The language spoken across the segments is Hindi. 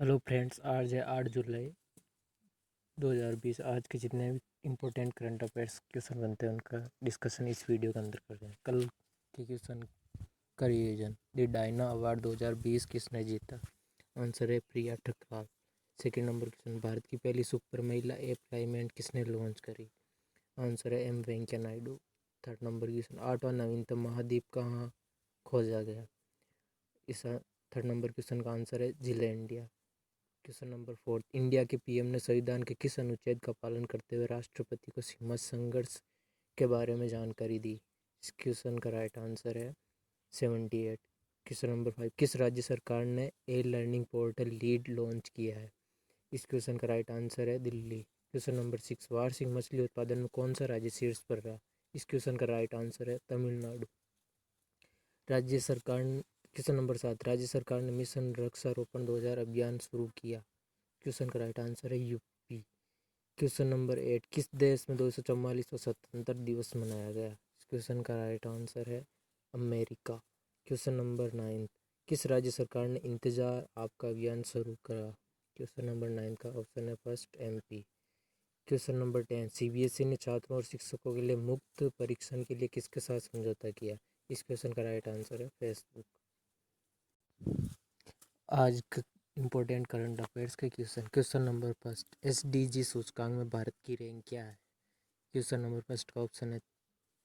हेलो फ्रेंड्स, आज है 8 जुलाई 2020। आज के जितने भी इम्पोर्टेंट करंट अफेयर्स क्वेश्चन बनते हैं उनका डिस्कशन इस वीडियो के अंदर कर रहे हैं। कल के क्वेश्चन का रिवीजन। द डायना अवार्ड 2020 किसने जीता? आंसर है Priya Thakral. Second number question, Bharat की पहली सुपर महिला एप्लाइमेंट किसने लॉन्च करी? आंसर है M Venkaiah Naidu. Third number question, आठवां नवीनतम महाद्वीप कहाँ खोजा गया? इस थर्ड नंबर क्वेश्चन का आंसर है Zealandia. Question number fourth, India के पीएम ने संविधान के किस अनुच्छेद का पालन करते हुए राष्ट्रपति को सीमा संघर्ष के बारे में जानकारी दी? इस क्वेश्चन का राइट आंसर है 78। क्वेश्चन नंबर 5, किस राज्य सरकार ने ए लर्निंग पोर्टल लीड लॉन्च किया है? इस क्वेश्चन का राइट आंसर है दिल्ली। क्वेश्चन नंबर 6, वार्षिक मछली उत्पादन में कौन सा राज्य शीर्ष पर रहा? इस क्वेश्चन का राइट आंसर है तमिलनाडु। राज्य सरकार क्वेश्चन नंबर 7, राज्य सरकार ने मिशन वृक्षारोपण 2000 अभियान शुरू किया। क्वेश्चन का राइट आंसर है यूपी। क्वेश्चन नंबर 8, किस देश में 244वां स्वतंत्रता दिवस मनाया गया? इस क्वेश्चन का राइट आंसर है अमेरिका। क्वेश्चन नंबर 9, किस राज्य सरकार ने इंतजार आपका अभियान शुरू करा? क्वेश्चन नंबर 9 का ऑप्शन है first MP. Question number 10, CBSE ने छात्रों और शिक्षकों के लिए मुफ्त परीक्षण के लिए किसके साथ समझौता किया? इस क्वेश्चन का राइट आंसर है फेसबुक। आज इम्पोर्टेंट करंट अफेयर्स के क्वेश्चन नंबर फर्स्ट, एसडीजी सूचकांक में भारत की रैंक क्या है? क्वेश्चन नंबर फर्स्ट का ऑप्शन है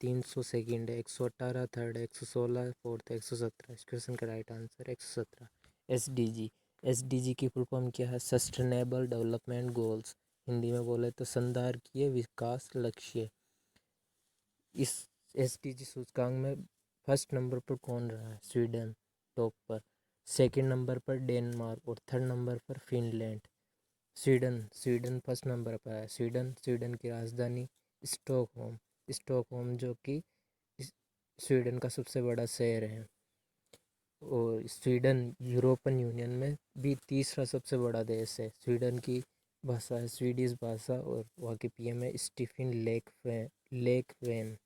300 सेकेंड है, 118 थर्ड है, 116 फोर्थ है, 117। इस क्वेश्चन का राइट आंसर है 117। एसडीजी एसडीजी की फुल फॉर्म क्या है? Sustainable development goals. हिंदी में बोले तो संधारणीय विकास लक्ष्य। इस एसडीजी सूचकांक में फर्स्ट नंबर पर कौन रहा है? स्वीडन टॉप पर। सेकंड नंबर पर डेनमार्क और थर्ड नंबर पर Finland. Sweden Sweden first number पर है। स्वीडन की राजधानी स्टॉकहोम। स्टॉकहोम जो कि स्वीडन का सबसे बड़ा शहर है। और स्वीडन यूरोपियन यूनियन में भी तीसरा सबसे बड़ा देश है। स्वीडन की भाषा है स्वीडिश भाषा और वहाँ के पीएम है स्टीफन लेकवेन।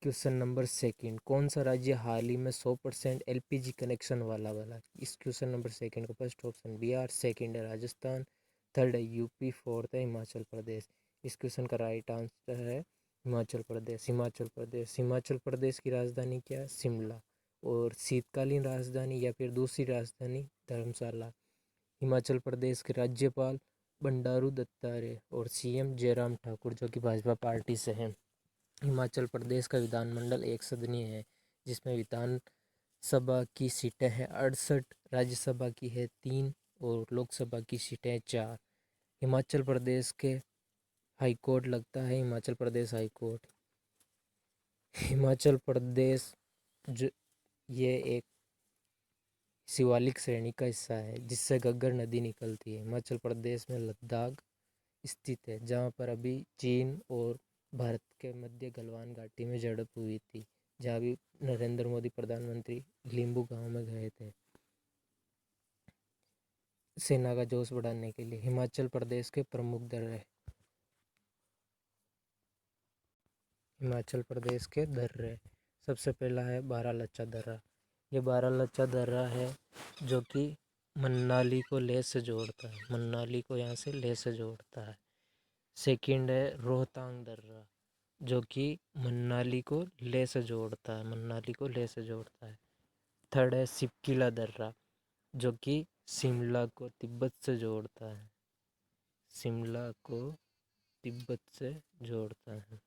क्वेश्चन नंबर सेकंड, कौन सा राज्य हाल ही में 100% एलपीजी कनेक्शन वाला बना? इस क्वेश्चन नंबर सेकंड का फर्स्ट ऑप्शन बिहार, सेकंड है राजस्थान, थर्ड है यूपी, फोर्थ है हिमाचल प्रदेश। इस क्वेश्चन का राइट आंसर है हिमाचल प्रदेश। हिमाचल प्रदेश की राजधानी क्या है? शिमला। और शीतकालीन राजधानी या फिर दूसरी राजधानी धर्मशाला। हिमाचल प्रदेश के राज्यपाल बंडारू दत्तात्रेय और सीएम जयराम ठाकुर जो कि भाजपा पार्टी से हैं। हिमाचल प्रदेश का विधानमंडल एक सदनीय है जिसमें विधानसभा की सीटें हैं 68, राज्यसभा की है 3 और लोकसभा की सीटें हैं 4। हिमाचल प्रदेश के हाई कोर्ट लगता है हिमाचल प्रदेश हाई कोर्ट। हिमाचल प्रदेश जो ये एक शिवालिक श्रेणी का हिस्सा है जिससे घग्गर नदी निकलती है। हिमाचल प्रदेश में लद्दाख स्थित है जहाँ पर अभी चीन और भारत के मध्य गलवान घाटी में झड़प हुई थी, जहाँ भी नरेंद्र मोदी प्रधानमंत्री लिंबू गांव में गए थे सेना का जोश बढ़ाने के लिए। हिमाचल प्रदेश के प्रमुख दर्रे। हिमाचल प्रदेश के दर्रे, सबसे पहला है बारालाचा दर्रा। ये बारालाचा दर्रा है जो कि मनाली को लेह से जोड़ता है। मनाली को यहाँ से लेह से जोड़ता है। सेकंड है रोहतांग दर्रा जो कि मनाली को लेह से जोड़ता है। मनाली को लेह से जोड़ता है। थर्ड है सिपकिला दर्रा जो कि शिमला को तिब्बत से जोड़ता है। शिमला को तिब्बत से जोड़ता है।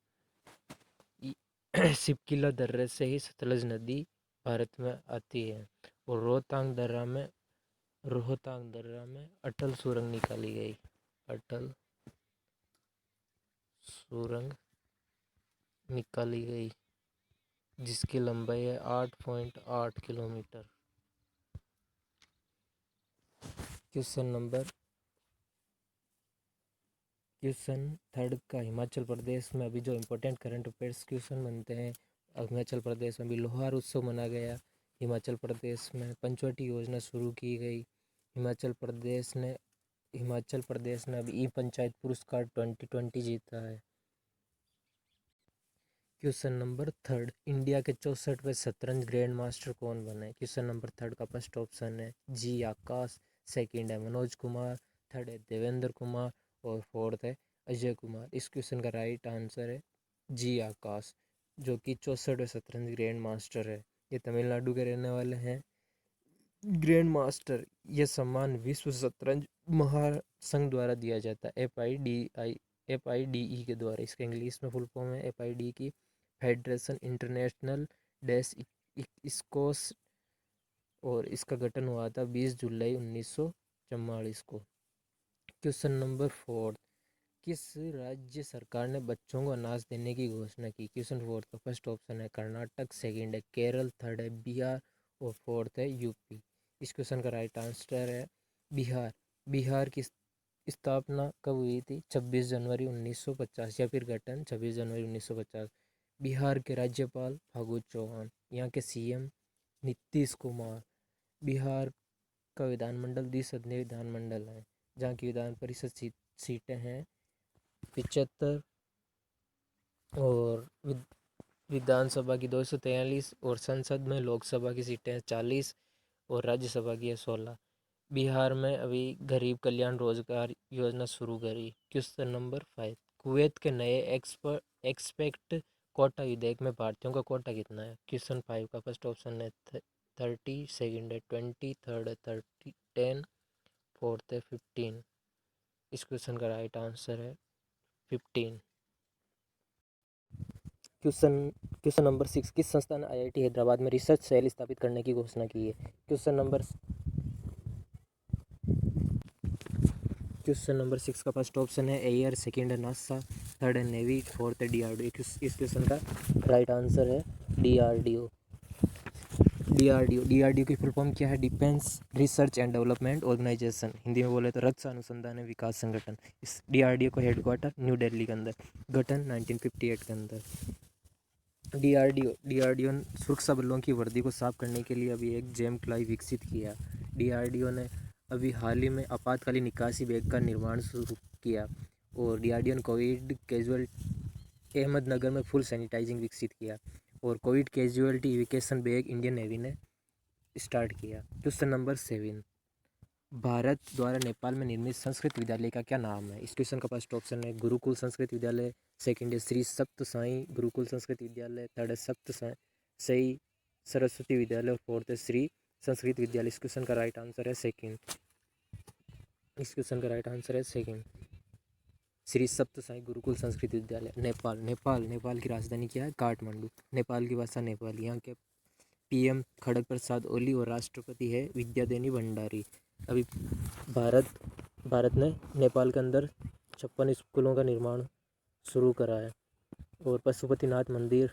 सिपकिला दर्रे से ही सतलज नदी भारत में आती है। और रोहतांग दर्रा में अटल सुरंग निकाली गई। अटल सुरंग निकाली गई जिसकी लंबाई है 8.8 किलोमीटर। क्वेश्चन थर्ड का, हिमाचल प्रदेश में अभी जो इम्पोर्टेंट करंट अफेयर्स क्वेश्चन बनते हैं, हिमाचल प्रदेश में भी लोहार उत्सव मना गया। हिमाचल प्रदेश में पंचवटी योजना शुरू की गई। हिमाचल प्रदेश ने अभी ई पंचायत पुरस्कार 2020 जीता है। क्वेश्चन नंबर थर्ड, इंडिया के 64वें शतरंज ग्रैंड मास्टर कौन बने? क्वेश्चन नंबर थर्ड का फर्स्ट ऑप्शन है जी आकाश, सेकंड है मनोज कुमार, थर्ड है देवेंद्र कुमार और फोर्थ है अजय कुमार। इस क्वेश्चन का राइट आंसर है जी आकाश, जो कि 64वें शतरंज ग्रैंड मास्टर है। ये तमिलनाडु के रहने वाले हैं। ग्रैंड मास्टर यह सम्मान विश्व शतरंज महासंघ द्वारा दिया जाता है, FIDE के द्वारा। इसका इंग्लिश में फुल फॉर्म है FID की, फेडरेशन इंटरनेशनल डैश स्कोस, और इसका गठन हुआ था 20 जुलाई 1944 को। क्वेश्चन नंबर 4, किस राज्य सरकार ने बच्चों को अनाज देने की घोषणा की? क्वेश्चन 4 का फर्स्ट ऑप्शन है कर्नाटक, सेकंड है केरल, थर्ड है बिहार और फोर्थ है यूपी। इस क्वेश्चन का राइट आंसर है बिहार। बिहार की स्थापना कब हुई थी? 26 जनवरी 1950, या फिर गठन 26 जनवरी 1950। बिहार के राज्यपाल फागू चौहान, यहाँ के CM नीतीश कुमार। बिहार का विधानमंडल द्विसदनीय विधानमंडल है, जहाँ की विधान परिषद सीटें हैं 75 और विधानसभा की 243 और संसद में लोकसभा की सीटें 40 और राज्यसभा की है 16। बिहार में अभी गरीब कल्याण रोजगार योजना शुरू करी। क्वेश्चन नंबर 5, कुवैत के नए एक्सपेक्ट कोटा विधेयक में भारतीयों का कोटा कितना है? क्वेश्चन 5 का फर्स्ट ऑप्शन है 30, सेकंड है 20, थर्ड है 30 10, फोर्थ है 15। इस क्वेश्चन का राइट आंसर है 15। क्वेश्चन नंबर 6, किस संस्था ने IIT हैदराबाद में रिसर्च सेल स्थापित करने की घोषणा की है? क्वेश्चन नंबर 6 का फर्स्ट ऑप्शन है एयर, सेकंड है नासा, थर्ड है नेवी, फोर्थ है DRDO। इस क्वेश्चन का राइट आंसर है DRDO। DRDO की फुल फॉर्म क्या है? Defence research and development organisation. Hindi में बोले तो रक्षा अनुसंधान एवं विकास संगठन। इस DRDO को हेडक्वार्टर न्यू दिल्ली के अंदर, गठन 1958 के अंदर। DRDO ने सुरक्षा बलों की वर्दी को साफ करने के लिए अभी एक जेम-क्लाई विकसित किया। DRDO ने अभी हाल ही में आपातकालीन निकासी बैग का निर्माण शुरू किया, और DRDO ने कोविड कैजुअल्टी अहमदनगर में फुल सैनिटाइजिंग विकसित किया, और Covid casualty evacuation bag Indian navy ने स्टार्ट किया। क्वेश्चन नंबर 7, भारत द्वारा नेपाल में निर्मित संस्कृत विद्यालय का क्या नाम है? इस क्वेश्चन का फर्स्ट ऑप्शन है गुरुकुल संस्कृत विद्यालय, सेकंड है श्री सप्त साई गुरुकुल संस्कृत विद्यालय, थर्ड है सप्त साई सरस्वती विद्यालय और फोर्थ है श्री संस्कृत विद्यालय। इस क्वेश्चन का राइट आंसर है सेकंड। इस क्वेश्चन का राइट आंसर है सेकंड, श्री सप्त साई गुरुकुल संस्कृत विद्यालय। नेपाल की राजधानी क्या है? काठमांडू। नेपाल की भाषा नेपाली। यहाँ के PM खड़ग प्रसाद ओली और राष्ट्रपति है विद्यादेवी भंडारी। अभी भारत ने नेपाल के अंदर 56 स्कूलों का निर्माण शुरू करा है, और पशुपतिनाथ मंदिर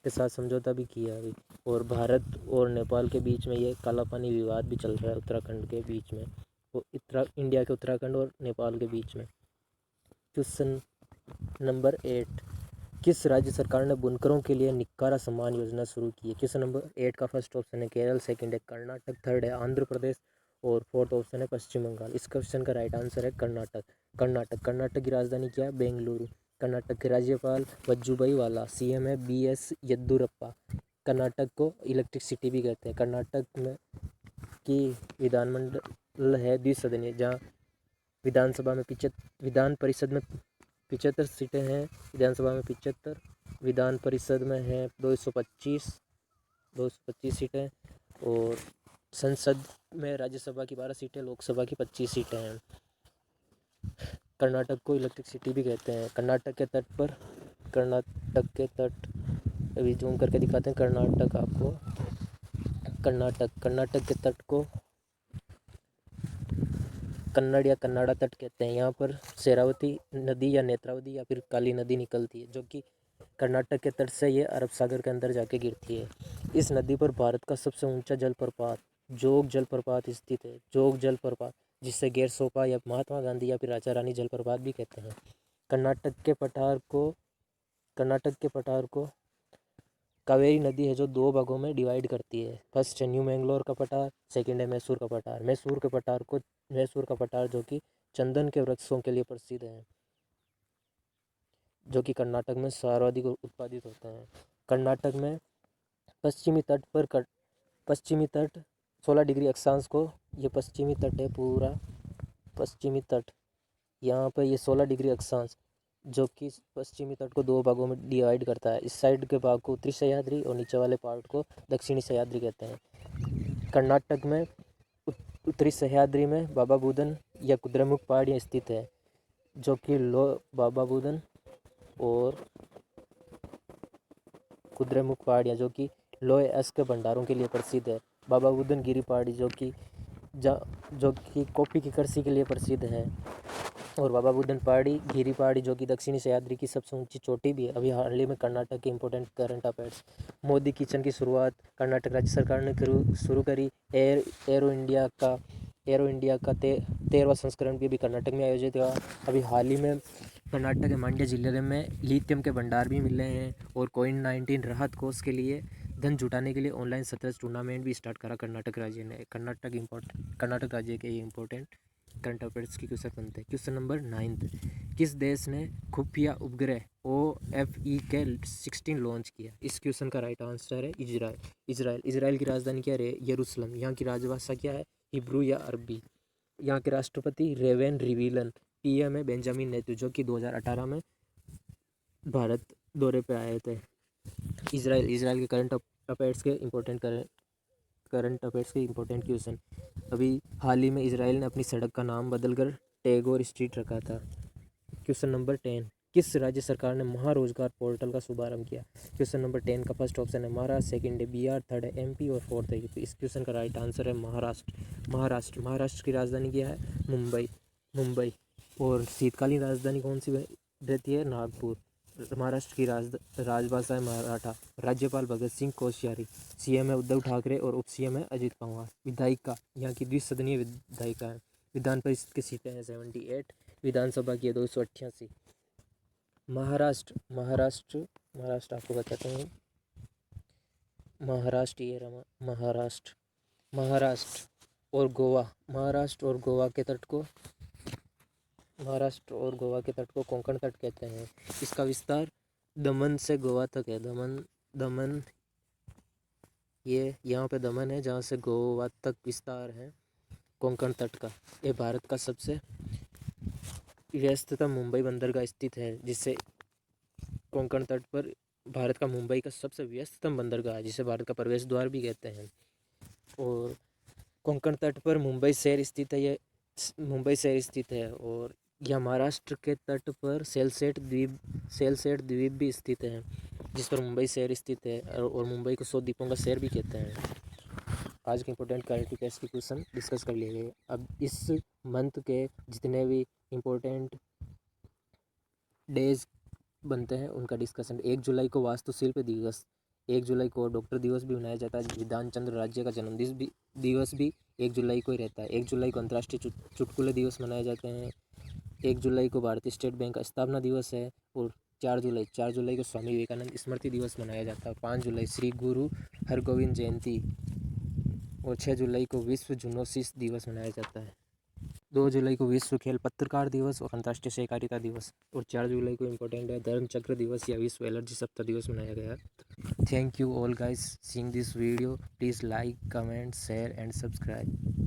के साथ समझौता भी किया है अभी। और भारत और नेपाल के बीच में ये काला पानी विवाद भी चल रहा है, उत्तराखंड के बीच में, वो इंडिया के उत्तराखंड और नेपाल के बीच में। क्वेश्चन नंबर 8, किस राज्य सरकार ने बुनकरों के लिए निक्कारा सम्मान योजना शुरू की है? क्वेश्चन नंबर 8 का फर्स्ट ऑप्शन है केरल, सेकंड है कर्नाटक, थर्ड है आंध्र प्रदेश और फोर्थ ऑप्शन है पश्चिम बंगाल। इस क्वेश्चन का राइट आंसर है कर्नाटक की राजधानी क्या है? बेंगलुरु। कर्नाटक के राज्यपाल वजुभाई वाला, CM है BS येद्दुरप्पा। कर्नाटक को इलेक्ट्रिक सिटी भी कहते हैं। कर्नाटक में की विधानमंडल है द्विसदनीय, जहाँ विधान परिषद में 75 सीटें हैं, विधानसभा में 75, विधान परिषद में है 225 सीटें, और संसद में राज्यसभा की 12 सीटें, लोकसभा की 25 सीटें हैं। कर्नाटक को इलेक्ट्रिक सिटी भी कहते हैं। कर्नाटक के तट अभी जूम करके दिखाते हैं कर्नाटक आपको। कर्नाटक के तट को कन्नड़ या कन्नाडा तट कहते हैं। यहाँ पर शेरावती नदी या नेत्रावती या फिर काली नदी निकलती है, जो कि कर्नाटक के तट से ये अरब सागर के अंदर जाके गिरती है। इस नदी पर भारत का सबसे ऊंचा जलप्रपात जोग जलप्रपात स्थित है। जोग जलप्रपात, जिसे गेरसोपा या महात्मा गांधी या फिर राजा रानी जलप्रपात भी कहते हैं। कर्नाटक के पठार को कावेरी नदी है जो 2 भागों में डिवाइड करती है। फर्स्ट है न्यू मैंगलोर का पठार, सेकंड है मैसूर का पठार। मैसूर का पठार जो कि चंदन के वृक्षों के लिए प्रसिद्ध है, जो कि कर्नाटक में सर्वाधिक उत्पादित होते हैं। कर्नाटक में पश्चिमी तट 16 डिग्री अक्षांश को, ये पश्चिमी तट है, पूरा पश्चिमी तट, यहाँ पर ये 16 डिग्री अक्षांश जो कि पश्चिमी तट को 2 भागों में डिवाइड करता है। इस साइड के भाग को उत्तरी सह्याद्री और नीचे वाले पार्ट को दक्षिणी सह्याद्री कहते हैं। कर्नाटक में उत्तरी सह्याद्री में बाबा बुदन या कुद्रेमुख पहाड़ियाँ स्थित है, जो कि बाबा बुदन और कुद्रेमुख पहाड़ियाँ जो कि लोहे अयस्क के भंडारों के लिए प्रसिद्ध है। बाबा बुदन गिरी पहाड़ी जो कि कॉफ़ी की कृषि के लिए प्रसिद्ध है, और बाबा बुदन पहाड़ी गिरी पहाड़ी जो कि दक्षिणी सह्याद्री की सबसे ऊंची चोटी भी है। अभी हाल ही में कर्नाटक के important current affairs, Modi kitchen की शुरुआत कर्नाटक राज्य सरकार ने शुरू करी। एरो इंडिया का 13वां संस्करण भी अभी कर्नाटक में आयोजित हुआ। अभी हाल ही में कर्नाटक के मांड्या जिले में लिथियम के भंडार भी मिले हैं, और कोविड-19 राहत कोष के लिए धन जुटाने के लिए ऑनलाइन शतरंज टूर्नामेंट भी स्टार्ट करा कर्नाटक राज्य ने। कर्नाटक राज्य के इंपॉर्टेंट करंट अफेयर्स की क्वेश्चन बनते हैं। क्वेश्चन नंबर 9, किस देश ने खुफिया उपग्रह OFE के 16 लॉन्च किया? इस क्वेश्चन का राइट आंसर है इजराइल की राजधानी क्या है? यरूशलेम। यहाँ की राजभाषा क्या है? हिब्रू या अरबी। यहाँ के राष्ट्रपति रेवेन रिविलन। PM है बेंजामिन नेतन्याहू, जो कि 2018 में भारत दौरे पे आए थे। इजराइल के करंट अफेयर्स के इंपॉर्टेंट क्वेश्चन। अभी हाल ही में इजराइल ने अपनी सड़क का नाम बदलकर टैगोर स्ट्रीट रखा था। क्वेश्चन नंबर 10, किस राज्य सरकार ने महारोजगार पोर्टल का शुभारंभ किया? क्वेश्चन नंबर 10 का फर्स्ट ऑप्शन है महाराष्ट्र, सेकंड है बिहार, थर्ड है MP और फोर्थ है UP। इस क्वेश्चन का राइट आंसर है महाराष्ट्र की राजधानी क्या है? मुंबई। और शीतकालीन राजधानी कौन सी रहती है? नागपुर। महाराष्ट्र की राजभाषा है मराठा। राज्यपाल भगत सिंह कोश्यारी। CM है उद्धव ठाकरे और उप-CM है अजित पवार। विधायिका यहाँ की द्विसदनीय विधायिका है। विधान परिषद की सीटें हैं 78, विधानसभा की है 288। महाराष्ट्र आपको बताता हूँ। महाराष्ट्र और गोवा, महाराष्ट्र और गोवा के तट को कोंकण तट कहते हैं। इसका विस्तार दमन से गोवा तक है। दमन ये यहाँ पे दमन है, जहाँ से गोवा तक विस्तार है कोंकण तट का। ये भारत का सबसे व्यस्ततम मुंबई बंदरगाह स्थित है, जिससे कोंकण तट पर भारत का मुंबई का सबसे व्यस्ततम बंदरगाह है, जिसे भारत का प्रवेश द्वार भी कहते हैं। और कोंकण तट पर मुंबई शहर स्थित है। और यह महाराष्ट्र के तट पर सेलसेट द्वीप भी स्थित है, जिस पर मुंबई शहर स्थित है, और मुंबई को 100 द्वीपों का शहर भी कहते हैं। आज के इंपॉर्टेंट करंट अफेयर्स के क्वेश्चन डिस्कस कर लिए गए। अब इस मंथ के जितने भी इम्पोर्टेंट डेज बनते हैं उनका डिस्कशन। 1 जुलाई को वास्तुशिल्प दिवस, 1 जुलाई को डॉक्टर दिवस भी मनाया जाता है। विधान चंद्र राज्य का जन्म दिवस भी 1 जुलाई को ही रहता है। 1 जुलाई को अंतर्राष्ट्रीय चुटकुले दिवस मनाए जाते हैं। 1 जुलाई को भारतीय स्टेट बैंक का स्थापना दिवस है। और 4 जुलाई को स्वामी विवेकानंद स्मृति दिवस मनाया जाता है। 5 जुलाई श्री गुरु हरगोविंद जयंती, और 6 जुलाई को विश्व जूनोसिस दिवस मनाया जाता है। 2 जुलाई को विश्व खेल पत्रकार दिवस और अंतर्राष्ट्रीय सहकारिता दिवस, और 4 जुलाई को इम्पोर्टेंट है धर्म चक्र दिवस या विश्व एलर्जी सप्ताह दिवस मनाया गया। Thank you all guys seeing this video. Please like, comment, share and subscribe.